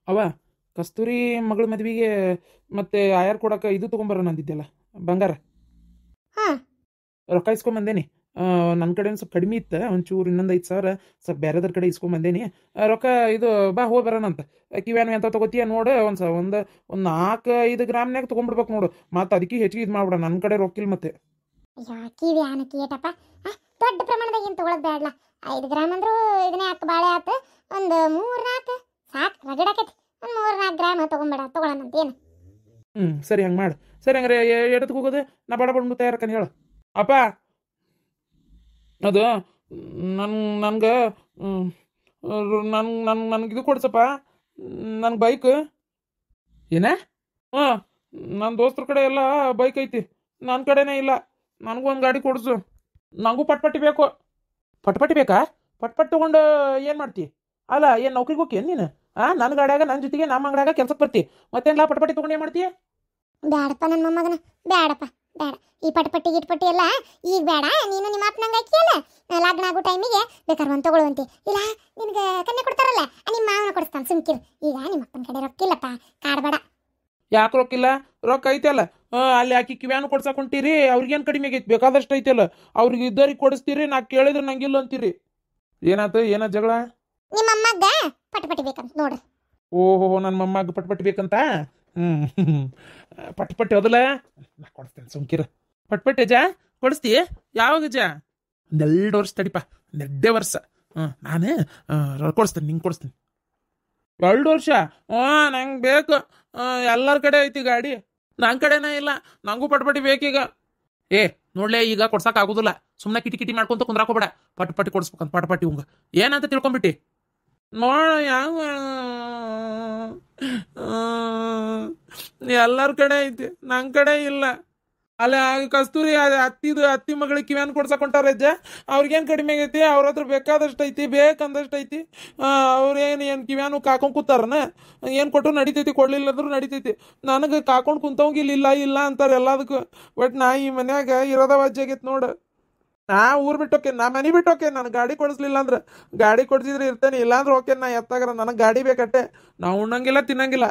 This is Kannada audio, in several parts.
ಅವ ಕಸ್ತೂರಿ ಮಗಳ ಮದ್ವೆಗೆ ಮತ್ತೆ ಆಯಾರ್ ಕೊಡಕ್ಕೆ ಇದು ತೊಗೊಂಬರೋಣ ಅಂದಿದ್ದೆಲ್ಲ ಬಂಗಾರ. ಹಾಂ ರೊಕ್ಕ ಇಸ್ಕೊಂಬಂದೇನಿ. ನನ್ನ ಕಡೆ ಸ್ವಲ್ಪ ಕಡಿಮೆ ಇತ್ತು, ಒಂಚೂರು ಇನ್ನೊಂದು 5,000 ಸ್ವಲ್ಪ ಬೇರೆದ್ರ ಕಡೆ ಇಸ್ಕೊಂಬಂದೇನಿ. ರೊಕ್ಕ ಇದು ಬಾ ಹೋಗಿ ಬರೋಣ ಅಂತ. ಕಿವ್ಯಾನು ಎಂತ ತೊಗೋತೀಯ ನೋಡು, ಒಂದು 4-5 ಗ್ರಾಮ್ನಾಗ ತೊಗೊಂಡ್ಬಿಡ್ಬೇಕು ನೋಡು. ಮತ್ತು ಅದಕ್ಕೆ ಹೆಚ್ಚಿಗೆ ಇದು ಮಾಡ್ಬಿಡ, ನನ್ನ ಕಡೆ ರೊಕ್ಕಿಲ್ಲ ಮತ್ತೆ. ಕಿವಿ ಆನಕಿ ಏಟಪ್ಪ, ದೊಡ್ಡ ಪ್ರಮಾಣದಾಗ ಏನು ತೊಗೊಳೋದು ಬೇಡಲ್ಲ. 5 ಗ್ರಾಮ್ ಅಂದ್ರೂ ಇದನ್ನೇ ಹಾಕಿ ಬಾಳೆ ಆತು. ಒಂದು 3-4 ಸಾಕು, ರಗಡಾಕೈತಿ. ಒಂದು 3-4 ಗ್ರಾಮ್ ತೊಗೊಳೋಣಂತ ಏನು. ಸರಿ ಹಂಗೆ ಮಾಡು. ಸರಿ ಹಂಗಾರೆ ಎಡಕ್ಕೆ ಹೋಗೋದು, ನಾ ಬಡ ಬಡ ತಯಾರಕ್ಕಂತ ಹೇಳು. ಅಪ್ಪ ಅದು ನನ್ಗೆ ನನಗೆ ಇದು ಕೊಡ್ಸಪ್ಪ, ನನ್ನ ಬೈಕ್. ಏನ? ಹಾಂ, ನನ್ನ ದೋಸ್ತರ ಕಡೆ ಎಲ್ಲ ಬೈಕ್ ಐತಿ, ನನ್ನ ಕಡೆನೇ ಇಲ್ಲ. ನನಗೂ ಒಂದು ಗಾಡಿ ಕೊಡಿಸು. ನನಗೂ ಪಟ್ಪಟ್ಟಿ ಬೇಕು. ಪಟ್ಪಟ್ಟಿ ಬೇಕಾ? ಪಟ್ಪಟ್ಟಿ ತೊಗೊಂಡು ಏನು ಮಾಡ್ತಿ? ಅಲ್ಲ, ಏನು ನೌಕರಿಗೆ ಹೋಗಿ ನೀನು? ನನ್ನ ಗಾಡಿಯಾಗ ನನ್ನ ಜೊತೆಗೆ ನಮ್ಮ ಅಂಗಡಿಯಾಗ ಕೆಲ್ಸಕ್ಕೆ ಬರ್ತಿ, ಮತ್ತೇನಿಲ್ಲ ಪಟ್ಪಟ್ಟಿ ತೊಗೊಂಡು ಏನು ಮಾಡ್ತೀಯ? ಬೇಡಪ್ಪ ನನ್ನ ಮೊಮ್ಮಗನ, ಬೇಡಪ್ಪ ಬೇಡ. ಈ ಪಟ್ಪಟ್ಟಿ ಗಿಟ್ಪಟ್ಟಿ ಎಲ್ಲ ಈಗ ಬೇಡ. ನೀನು ನಿಮ್ಮ ಅಪ್ಪನಂಗೆ ಹಾಕಿಯಲ್ಲ, ಲಗ್ನ ಆಗೋ ಟೈಮಿಗೆ ಬೇಕಾದ್ರೆ ಒಂದು ತೊಗೊಳ್ಳುವಂತೆ. ಇಲ್ಲ ನಿನಗೆ ಕನ್ಯೆ ಕೊಡ್ತಾರಲ್ಲ, ನಿಮ್ಮ ಮಾವನ ಕೊಡಿಸ್ತಾನೆ, ಸುಮ್ಕಿರು. ಈಗ ನಿಮ್ಮ ಅಪ್ಪನ ಕಡೆ ರೊಕ್ಕಿಲ್ಲಪ್ಪ, ಕಾಡ್ಬೇಡ. ಯಾಕೆ ರೊಕ್ಕಿಲ್ಲ? ರೊಕ್ಕ ಐತಲ್ಲ. ಅಲ್ಲಿ ಹಾಕಿ ಕಿವ್ಯಾನು ಕೊಡ್ಸಕ್ಕೆ ಹೊಂಟೀರಿ, ಅವ್ರಿಗೇನು ಕಡಿಮೆ ಆಗೈತಿ? ಬೇಕಾದಷ್ಟು ಐತಲ್ಲ, ಅವ್ರಿಗೆ ಇದ್ದವ್ರಿಗೆ ಕೊಡಿಸ್ತೀರಿ, ನಾ ಕೇಳಿದ್ರೆ ನಂಗಿಲ್ಲ ಅಂತೀರಿ. ಏನಾಯ್ತು? ಏನ ಜಗಳ? ನಿಮ್ಮ ಅಮ್ಮಗ ಪಟ್ಪಟ್ಟಿ ಬೇಕಂತ ನೋಡ್ರಿ. ಓಹೋ, ನನ್ನ ಮಮ್ಮಗೆ ಪಟ್ಪಟ್ಟಿ ಬೇಕಂತ? ಪಟ್ಪಟ್ಟಿ ಹೋದಲ್ಲ, ನಾ ಕೊಡಿಸ್ತೇನೆ, ಸುಮ್ಕಿರ. ಪಟ್ಪಟ್ಟಿ ಅಜ್ಜ ಕೊಡಿಸ್ತಿ? ಯಾವಾಗ ಅಜ್ಜ? 1-2 ವರ್ಷ ತಡಿಪ, 1-2 ವರ್ಷ. ನಾನು ಕೊಡಿಸ್ತೇನೆ, ನಿಂಗೆ ಕೊಡಿಸ್ತೀನಿ. 2 ವರ್ಷ? ನಂಗೆ ಬೇಕು. ಎಲ್ಲರ ಕಡೆ ಐತಿ ಗಾಡಿ, ನನ್ನ ಕಡೆನೇ ಇಲ್ಲ. ನನಗೂ ಪಟ್ಪಟ್ಟಿ ಬೇಕೀಗ. ನೋಡ್ಲೆ, ಈಗ ಕೊಡ್ಸಕ್ಕೆ ಆಗೋದಿಲ್ಲ. ಸುಮ್ಮನೆ ಕಿಟಿ ಮಾಡ್ಕೊಂತ ಕುಂದ್ರಾಕೋಬೇಡ. ಪಟ್ಪಟ್ಟಿ ಕೊಡಿಸ್ಬೇಕಂತ ಪಟ್ಪಟ್ಟಿ ಹಂಗ ಏನಂತ ತಿಳ್ಕೊಂಬಿಟ್ಟಿ? ನೋಡ, ಯಾವ ಎಲ್ಲರ ಕಡೆ ಐತಿ, ನನ್ನ ಕಡೆ ಇಲ್ಲ. ಅಲ್ಲ ಕಸ್ತೂರಿ ಅತ್ತಿ ಮಗಳಿಗೆ ಕಿವ್ಯಾನ್ ಕೊಡ್ಸಕ್ ಹೊಂಟಾರ ಅಜ್ಜ. ಅವ್ರಿಗೇನು ಕಡಿಮೆ ಆಗೈತಿ? ಅವ್ರ ಹತ್ರ ಬೇಕಾದಷ್ಟು ಐತಿ, ಬೇಕಂದಷ್ಟು ಐತಿ. ಅವ್ರೇನು ಕಿವ್ಯಾನು ಕಾಕೊಂಡು ಕೂತಾರನ? ಏನು ಕೊಟ್ಟರು ನಡಿತೈತಿ, ಕೊಡ್ಲಿಲ್ಲ ಅಂದ್ರೂ ನಡಿತೈತಿ. ನನಗೆ ಕಾಕೊಂಡು ಕುಂತವಂಗ ಇಲ್ಲ ಅಂತಾರೆ ಎಲ್ಲದಕ್ಕೂ. ಬಟ್ ನಾ ಈ ಮನ್ಯಾಗ ಇರೋದ ವಜ್ಜೆ ಆಗೈತಿ ನೋಡು. ನಾ ಊರು ಬಿಟ್ಟೋಕೆ, ನಾ ಮನೆ ಬಿಟ್ಟೋಕೆ. ನನಗೆ ಗಾಡಿ ಕೊಡಿಸ್ಲಿಲ್ಲ ಅಂದ್ರೆ, ಗಾಡಿ ಕೊಡ್ಸಿದ್ರೆ ಇರ್ತೇನೆ, ಇಲ್ಲಾಂದ್ರೆ ಓಕೆ. ನಾ ಎತ್ತಾಗ್ರ ನನಗೆ ಗಾಡಿ ಬೇಕಟ್ಟೆ. ನಾವು ಉಣ್ಣಂಗಿಲ್ಲ ತಿನ್ನಂಗಿಲ್ಲ.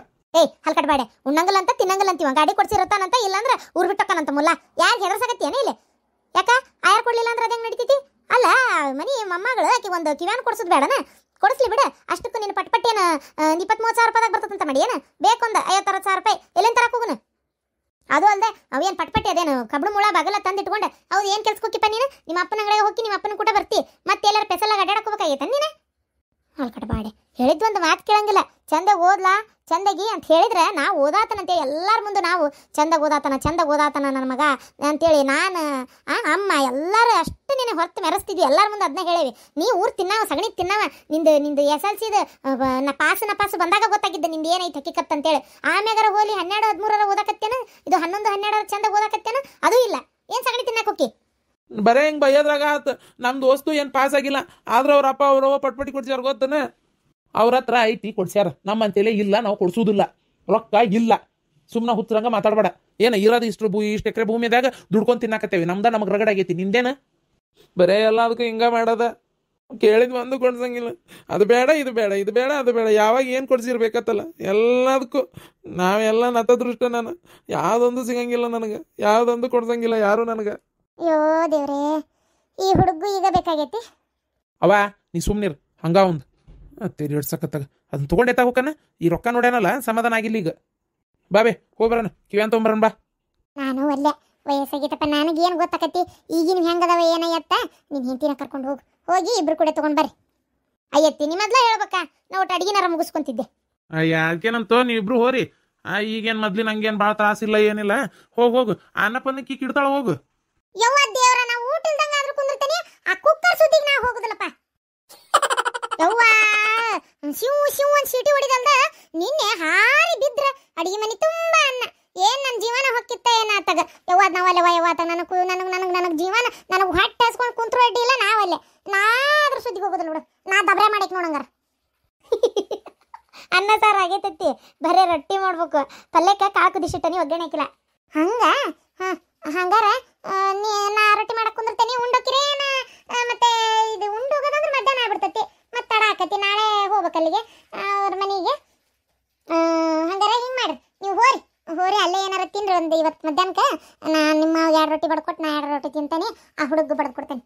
ಹಲ್ಕಟ್ಬೇಡ. ಉಣ್ಣಂಗಲ್ಲ ಅಂತ ತಿನ್ನಂಗಲ್ಲ ಅಂತೀವ. ಗಾಡಿ ಕೊಡ್ಸಿರತ್ತಾನಂತ, ಇಲ್ಲಾಂದ್ರೆ ಊರ್ ಬಿಟ್ಟಕ್ಕನಂತ. ಮುಲ್ಲ ಯಾರು ಹೆದರ್ಸಾಕತ್ತೀಯನ ಇಲ್ಲಿ? ಯಾಕ ಆಯಾರ್ ಕೊಡ್ಲಿಲ್ಲ ಅಂದ್ರೆ ಅದೇಂಗೆ ನಡಿತೈತಿ? ಅಲ್ಲ, ಮನಿ ಮೊಮ್ಮಗಳು ಆಕಿ ಒಂದು ಕಿವ್ಯಾನ್ ಕೊಡ್ಸೋದು ಬೇಡನ? ಕೊಡಿಸ್ಲಿ ಬಿಡ. ಅಷ್ಟಕ್ಕೂ ನಿನ್ನ ಪಟ್ಪಟ್ಟಿಯನ 20-30 ಸಾವಿರ ರೂಪಾಯಿದಾಗ ಬರ್ತದಂತ ಮಾಡಿ ಏನು? ಬೇಕೊಂದು 50-60 ಸಾವಿರ ರೂಪಾಯಿ ಎಲ್ಲಿಂದ ತರಕ್ಕೆ ಹೋಗುನು? ಅದು ಅಲ್ಲದೆ ಅವೇನು ಪಟ್ಪಟ್ಟಿ ಅದೇನು ಕಬ್ಣ ಮುಳ ಬಾಗಲ ತಂದಿಟ್ಕೊಂಡೆ ಅವ್ರು ಏನು ಕೆಲ್ಸಕ್ಕೆ ಹೋಗಿಪ್ಪ ನೀನು? ನಿಮ್ಮ ಅಪ್ಪನ ಅಂಗಡಿಗೆ ಹೋಗಿ ನಿಮ್ಮ ಅಪ್ಪನ ಕೂಟ ಬರ್ತಿ, ಮತ್ತೆ ಎಲ್ಲಾರು ಪೆಸಲಾಗ ಅಡ್ಡಾಡಕ್ಕೆ ಹೋಗ್ಬೇಕಾಗೈತೆ ನೀನು? ಹಲ್ಕಟ್ಬಾಡೆ. ಹೇಳಿದ್ವಿ ಒಂದು ಮಾತು ಕೇಳಂಗಿಲ್ಲ. ಚಂದ ಓದ್ಲಾ, ಚಂದಗಿ ಅಂತ ಹೇಳಿದ್ರೆ ನಾವು ಓದಾತನಂತೆ ಎಲ್ಲರ ಮುಂದೆ ನಾವು ಚಂದ ಓದಾತನ ನನ್ನ ಮಗ ಅಂತೇಳಿ ನಾನು ಅಮ್ಮ ಎಲ್ಲರೂ ಅಷ್ಟು ನೀನು ಹೊರತು ಮೆರೆಸ್ತಿದ್ವಿ. ಎಲ್ಲರ ಮುಂದೆ ಅದನ್ನ ಹೇಳೇವಿ. ನೀ ಊರು ತಿನ್ನವ, ಸಗಣಿ ತಿನ್ನವ. ನಿಂದು SLCದು ಪಾಸು ಬಂದಾಗ ಗೊತ್ತಾಗಿದ್ದೆ ನಿಂದು ಏನೈತೆ ಹಕ್ಕಿಕತ್ ಅಂತೇಳಿ. ಆಮ್ಯಾಗಾರ ಹೋಲಿ 12-13 ಓದಾಕತ್ತೇನು? ಇದು 11-12 ಚಂದ ಓದಾಕತ್ತೇನು? ಅದು ಇಲ್ಲ. ಏನು ಸಗಣಿ ತಿನ್ನಕ್ಕೆ ಹೋಗಿ ಬರೇ ಹಿಂಗೆ ಬೈಯೋದ್ರಾಗ ಆತು. ನಮ್ಮ ದೋಸ್ತು ಏನು ಪಾಸ್ ಆಗಿಲ್ಲ, ಆದ್ರೆ ಅವ್ರ ಅಪ್ಪ ಅವ್ರವ್ವ ಪಟ್ಪಟ್ಟಿ ಕೊಡ್ಸ್ಯಾರ ಗೊತ್ತನ? ಅವ್ರ ಹತ್ರ ಐತಿ ಕೊಡ್ಸ್ಯಾರ, ನಮ್ಮಂತೇಳಿ ಇಲ್ಲ, ನಾವು ಕೊಡ್ಸೋದಿಲ್ಲ. ರೊಕ್ಕ ಇಲ್ಲ, ಸುಮ್ಮನೆ ಹುಚ್ಚರಂಗ ಮಾತಾಡಬೇಡ. ಏನು ಇರೋದು ಇಷ್ಟು ಎಕರೆ ಭೂಮಿದಾಗ ದುಡ್ಕೊಂಡು ತಿನ್ನಾಕತ್ತೇವಿ, ನಮ್ದ ನಮಗೆ ರಗಡಾಗೈತಿ. ನಿಂದೇನ ಬರೇ ಎಲ್ಲ ಅದಕ್ಕೆ ಹಿಂಗ ಮಾಡೋದ? ಕೇಳಿದ್ವಿ ಒಂದು ಕೊಡ್ಸಂಗಿಲ್ಲ. ಅದು ಬೇಡ, ಇದು ಬೇಡ, ಇದು ಬೇಡ, ಅದು ಬೇಡ. ಯಾವಾಗ ಏನು ಕೊಡ್ಸಿರ್ಬೇಕತ್ತಲ್ಲ ಎಲ್ಲದಕ್ಕೂ ನಾವೆಲ್ಲ ನತದೃಷ್ಟ. ನಾನು ಯಾವುದೊಂದು ಸಿಗಂಗಿಲ್ಲ ನನಗೆ, ಯಾವುದೊಂದು ಕೊಡ್ಸಂಗಿಲ್ಲ ಯಾರು ನನಗೆ. ಅಯ್ಯೋ ದೇವ್ರೇ, ಈ ಹುಡುಗು ಈಗ ಬೇಕಾಗೈತಿ. ಅವ ನೀ ಸುಮ್ಮನಿರು, ಹಂಗ ಒಂದು ತೇರಿ ಹಿಡ್ಸಕತ್ತಾಗ ಅದನ್ನ ತೊಗೊಂಡೆ ಹೋಗನ. ಈ ರೊಕ್ಕ ನೋಡ್ಯಾನಲ್ಲ, ಸಮಾಧಾನ ಆಗಿಲ್ಲ ಈಗ. ಬಾಬೆ ಹೋಗ್ಬರೋಣ, ಕಿವ್ಯಾನ್ ತೊಗೊಂಬರೋಣ ಬಾ. ನಾನು ಒಲ್ಲೆ ವಯಸ್ಸಾಗೈತಪ್ಪ, ನನಗೇನು ಗೊತ್ತಾಕತಿ ಈಗಿನ ಹೆಂಗದವ ಏನಯ್ಯತ್ತ. ನಿನ್ನ ಹೆಂಡತಿನ ಕರ್ಕೊಂಡು ಹೋಗಿ ಇಬ್ರು ಕೂಡ ತೊಗೊಂಡು ಬರ್ರಿ. ಅಯ್ಯತ್ತಿ ನಿಮ್ಮ ಮೊದ್ಲ ಹೇಳ್ಬೇಕಾ? ನಾವು ಒಟ್ಟು ಅಡಿಗೆನಾರ ಮುಗಿಸ್ಕೊಂತಿದ್ದೆ. ಅಯ್ಯ ಅದಕ್ಕೇನಂತೋ ನೀವಿಬ್ರು ಹೋರಿ. ಈಗೇನು ಮೊದ್ಲಿನ ಹಂಗೇನು ಭಾಳ ತ್ರಾಸಿಲ್ಲ, ಏನಿಲ್ಲ. ಹೋಗು ಅನ್ನಪನ್ನಕ್ಕಿ ಕಿಡ್ತಾಳ ಹೋಗು. ಯವ್ವ ದೇವ್ರ, ನಾವು ಊಟ ಇಲ್ದಂಗ ಆದ್ರೂ ಕುಂದಿರ್ತಾನೆ, ಆ ಕುಕ್ಕರ್ ಸುದ್ದಿಗೆ ನಾ ಹೋಗುದಿಲ್ಲಪ್ಪ. ಯವ್ವ ಶಿವ್ ಒಂದು ಸೀಟಿ ಹೊಡಿದಲ್ದ ನಿನ್ನೆ ಹಾರಿ ಬಿದ್ರ ಅಡಿಗೆ ಮನೆ ತುಂಬಾ ಅನ್ನ. ಏನ್ ನನ್ನ ಜೀವನ ಹೊಕ್ಕಿತ್ತ ಏನಾತಾಗ? ಯವ್ವ ನಾವಲ್ಲವ ಯವ್ವ ನನಗೆ ಜೀವನ ನನಗೆ ಹೊಟ್ಟೆ ಹಸ್ಕೊಂಡು ಕುಂತ್ರು ಅಡ್ಡಿ ಇಲ್ಲ. ನಾವಲ್ಲೇ ನಾದ್ರ ಸುದ್ದಿಗೆ ಹೋಗುದಿಲ್ಲ ನೋಡು. ನಾ ದಬ್ರೆ ಮಾಡಕ್ ನೋಡಂಗಾರ. ಅನ್ನ ಸಾರು ಆಗೈತೈತಿ, ಬರೇ ರೊಟ್ಟಿ ಮಾಡ್ಬೇಕು. ಪಲ್ಯಕ್ಕೆ ಕಾಳು ಕುದಿಸಿಟ್ಟನಿ, ಒಗ್ಗರಣೆ ಹಾಕಿಲ್ಲ. ಹಂಗಾರ ನಾ ರೊಟ್ಟಿ ಮಾಡಕ್ ಕುಂದಿರ್ತೇನೆ, ಉಂಡೋಕಿರೇನ? ಮತ್ತೆ ಇದು ಉಂಡು ಹೋಗೋದಂದ್ರೆ ಮಧ್ಯಾಹ್ನ ಆಗ್ಬಿಡ್ತೈತಿ, ಮತ್ತೆ ತಡ ಆಕತಿ. ನಾಳೆ ಹೋಗ್ಬೇಕು ಅಲ್ಲಿಗೆ ಅವ್ರ ಮನೆಗೆ. ಅಂದ್ರೆ ಒಂದು ಇವತ್ತು ಮಧ್ಯಾಹ್ನಕ್ಕೆ ನಾನು ನಿಮ್ಮ 2 ರೊಟ್ಟಿ ಬಡ್ಕೊಟ್ಟು ನಾ 2 ರೊಟ್ಟಿ ತಿಂತಾನೆ, ಆ ಹುಡುಗ ಬಡ್ದು ಕೊಡ್ತೇನೆ.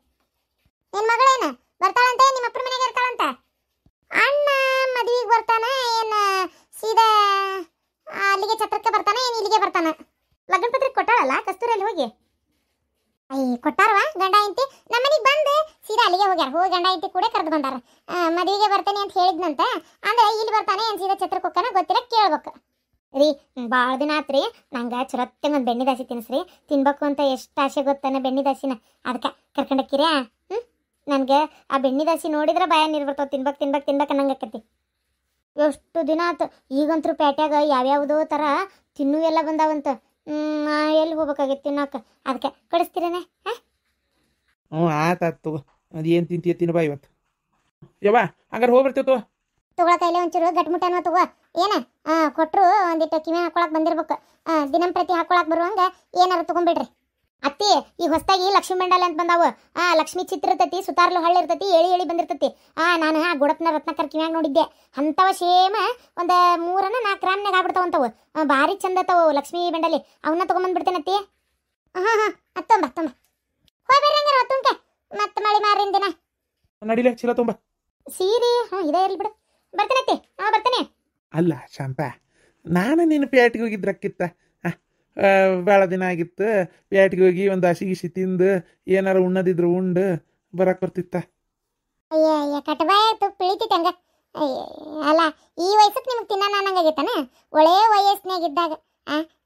ನಿನ್ನ ಮಗಳೇನು ಬರ್ತಾಳಂತೆ, ನಿಮ್ಮ ಅಪ್ಪನ ಮನೆಗೆ ಇರ್ತಾಳಂತ? ಅಣ್ಣ ಮದುವೆಗೆ ಬರ್ತಾನ ಏನು ಸೀದಾ ಅಲ್ಲಿಗೆ ಛತ್ರಕ್ಕೆ ಬರ್ತಾನ ಏನು ಇಲ್ಲಿಗೆ ಬರ್ತಾನ? ಲಗ್ನ ಪತ್ರಿಕೆ ಕೊಟ್ಟಾಳಲ್ಲ ಕಸ್ತೂರಲ್ಲಿ ಹೋಗಿ. ಕೊಟ್ಟಾರವಾ ಗಂಡ ಹೆಂಡತಿ? ನಮ್ಮನಿಗೆ ಬಂದು ಸೀದಾ ಅಲ್ಲಿಗೆ ಹೋಗ್ಯಾರ. ಹೋಗಿ ಗಂಡ ಹೆಂಡತಿ ಕೂಡ ಕರೆದು ಬಂದಾರ. ಮದುವೆಗೆ ಬರ್ತಾನೆ ಅಂತ ಹೇಳಿದ್ನಂತ. ಅಂದ್ರೆ ಇಲ್ಲಿ ಬರ್ತಾನೆ ಏನು ಸೀದಾ ಛತ್ರಕ್ಕೆ ಹೋಗ್ತಾನ ಗೊತ್ತಿಲ್ಲ, ಕೇಳ್ಬೇಕು ರೀ. ಭಾಳ ದಿನ ಆತ್ರಿ ನಂಗೆ ಚುರತ್ತೆ ಒಂದು ಬೆಣ್ಣೆ ದಾಸಿ ತಿನ್ನಿಸ್ರಿ, ತಿನ್ಬೇಕು ಅಂತ ಎಷ್ಟು ಆಸೆ ಗೊತ್ತಾನೆ ಬೆಣ್ಣೆ ದಾಸಿನ. ಅದಕ್ಕೆ ಕರ್ಕೊಂಡಕ್ಕಿರ್ಯಾ? ನನಗೆ ಆ ಬೆಣ್ಣೆ ದಾಸಿ ನೋಡಿದ್ರೆ ಭಯ ನೀರು ಬರ್ತಾವೆ, ತಿನ್ಬೇಕು ಅನ್ನಂಗಕ್ಕತಿ. ಎಷ್ಟು ದಿನ ಆತು. ಈಗಂತರೂ ಪೇಟ್ಯಾಗ ಯಾವ್ಯಾವುದೋ ಥರ ತಿನ್ನು ಎಲ್ಲ ಬಂದಾವಂತ. ಎಲ್ಲಿ ಹೋಗ್ಬೇಕಾಗಿತ್ತು ತಿನ್ನೋಕೆ, ಅದಕ್ಕೆ ಕಳಿಸ್ತೀರೇನೆ? ಆತಾತು. ಅದು ಏನು ತಿಂತೀಯ ತಿನ್ಬಾ ಇವತ್ತು. ಯವ್ವ ಹಂಗಾರೆ ಹೋಗ್ಬರ್ತೇವೆ ತೊಗೊಳಕೈಲೆ ಒಂಚೂರು ಗಟ್ಮುಟ್ಟನೋ ತಗೋ. ಏನ ಕೊಟ್ಟರು ಒಂದಿಟ್ಟು ಕಿವಿ ಹಾಕೊಳಕ್ ಬಂದಿರ್ಬೇಕು. ದಿನಂಪ್ರತಿ ಹಾಕೊಳಕ್ ಬರುವಂಗ ಏನಾರು ತಗೊಂಡ್ಬಿಡ್ರಿ. ಅತ್ತಿ ಈಗ ಹೊಸದಾಗಿ ಲಕ್ಷ್ಮೀ ಮಂಡಲ ಅಂತ ಬಂದಾವು. ಲಕ್ಷ್ಮೀ ಚಿತ್ರ ಇರ್ತೈತಿ, ಸುತಾರ್ಲು ಹಳ್ಳಿ ಇರ್ತೈತಿ, ಎಳಿ ಬಂದಿರ್ತೈತಿ. ನಾನು ಗುಡಪ್ನ ರತ್ನಾಕರ್ ಕಿವ್ಯಾಗ ನೋಡಿದ್ದೆ. ಅಂಥವ ಸೇಮ ಒಂದು 3-4 ಗ್ರಾಮ್ನಾಗ ಆಗ್ಬಿಡ್ತಾವಂತವು. ಭಾರಿ ಚಂದ ಅತ್ತವು ಲಕ್ಷ್ಮೀ ಮಂಡಲಿ. ಅವನ್ನ ತೊಗೊಂಬಂದ್ಬಿಡ್ತೇನೆ ಅತ್ತಿ. ತೊಂಬ ಹೋಗ್ಬೇಡ್ರಿ ಹಂಗಾರ ಹೊತ್ತುಂಕೆ ಮತ್ತೆ ಮಳೆ ಮಾರಿನ ದಿನ ನಡಿಲೆ ಚೀಲ ತುಂಬ ಸೀರೆ. ಇದೇ ಇರ್ಲಿ ಬಿಡು, ಬರ್ತೇನೆ ಅತ್ತಿ. ಬರ್ತೇನೆ. ಅಲ್ಲ ಶಾಂತ, ನಾನು ನಿನ್ನ ಪೇಟಿಗೆ ಹೋಗಿದ್ರಕ್ಕಿತ್ತ. ಭಾಳ ದಿನ ಆಗಿತ್ತು. ಪೇಟಿಗೆ ಹೋಗಿ ಒಂದು ಹಸಿ ಗಿಸಿ ತಿಂದು ಏನಾರು ಉಣ್ಣದಿದ್ರು ಉಂಡು ಬರಕ್ಕೆ ಬರ್ತಿತ್ತ. ಅಯ್ಯ ಕಟಬಾಯ ತುಪ್ಪ ಇಳಿತೈತೆ ಹಂಗ. ಅಲ್ಲ ಈ ವಯಸ್ಸಕ್ಕೆ ನಿಮ್ಗೆ ತಿನ್ನ ಅನ್ನಂಗಾಗೈತಾನೆ. ಒಳ್ಳೆ ವಯಸ್ಸಿನಾಗಿದ್ದಾಗ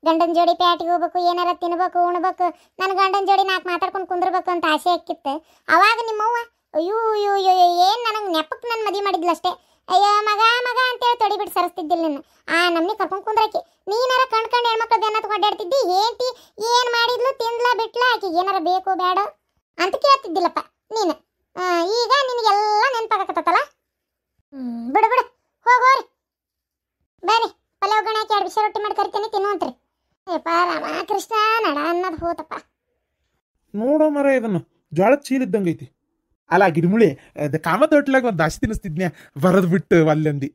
ಗಂಡನ ಜೋಡಿ ಪ್ಯಾಟಿಗೆ ಹೋಗ್ಬೇಕು, ಏನಾರ ತಿನ್ಬೇಕು ಉಣ್ಬೇಕು, ನನ್ನ ಗಂಡನ ಜೋಡಿ 4 ಮಾತಾಡ್ಕೊಂಡು ಕುಂದಿರ್ಬೇಕು ಅಂತ ಆಸೆ ಆಕ್ಕಿತ್ತು. ಅವಾಗ ನಿಮ್ಮವ್ವ ಅಯ್ಯೋ ಏನು ನನಗೆ ನೆಪಕ್ಕೆ ನನ್ನ ಮದುವೆ ಮಾಡಿದ್ಲು ಅಷ್ಟೇ. ಅಯ್ಯೋ ಮಗ ಅಂತೇಳಿ ತೊಡಿಬಿಟ್ಟು ಸರಿಸ್ತಿದ್ದಿಲ್ಲ ನಿನ್ನ. ನಮ್ಮನೆ ಕರ್ಕೊಂಡು ಕುಂದ್ರಾಕಿ. ನೀನಾರ ಕಣ್ಕಂಡು ಹೆಣ್ಮಕ್ಳದ್ದು ಏನ ತಗೊಂಡು ಅಡ್ಡಾಡ್ತಿದ್ದಿ. ಏಂಟಿ ಏನು ಮಾಡಿದ್ಲು, ತಿಂದ್ಲಾ ಬಿಟ್ಲಾ, ಆಕೆಗೆ ಏನಾರ ಬೇಕು ಬೇಡ ಅಂತ ಕೇಳ್ತಿದ್ದಿಲ್ಲಪ್ಪ ನೀನು. ಈಗ ನಿನಗೆಲ್ಲ ನೆನಪಾಗತ್ತಲ್ಲ. ಬಿಡು ಹೋಗೋರಿ ಬೇರೆ ಪಲ್ಯ ಒಗ್ಗರಣೆ ಹಾಕಿ 2 ಬಿಸಿ ರೊಟ್ಟಿ ಮಾಡಿ ಕರಿತೇನೆ, ತಿನ್ನುವಂತ್ರಿ. ಅಯ್ಯಪ್ಪ ರಾಮ ಕೃಷ್ಣ ನಡ ಅನ್ನೋದು ಹೋತಪ್ಪ. ನೋಡೋ ಮರ ಇದನ್ನು ಜೋಳದ ಚೀಲ ಇದ್ದಂಗೆ ಐತಿ. ಅಲ್ಲ ಗಿಡಮುಳಿ ಕಾಮತ್ ಹೋಟ್ಲಾಗ ಒಂದು ದಾಸಿ ತಿನ್ನಿಸ್ತಿದ್ನ್ಯಾ ಬರದ್ ಬಿಟ್ಟು ಅಲ್ಲಂದಿ.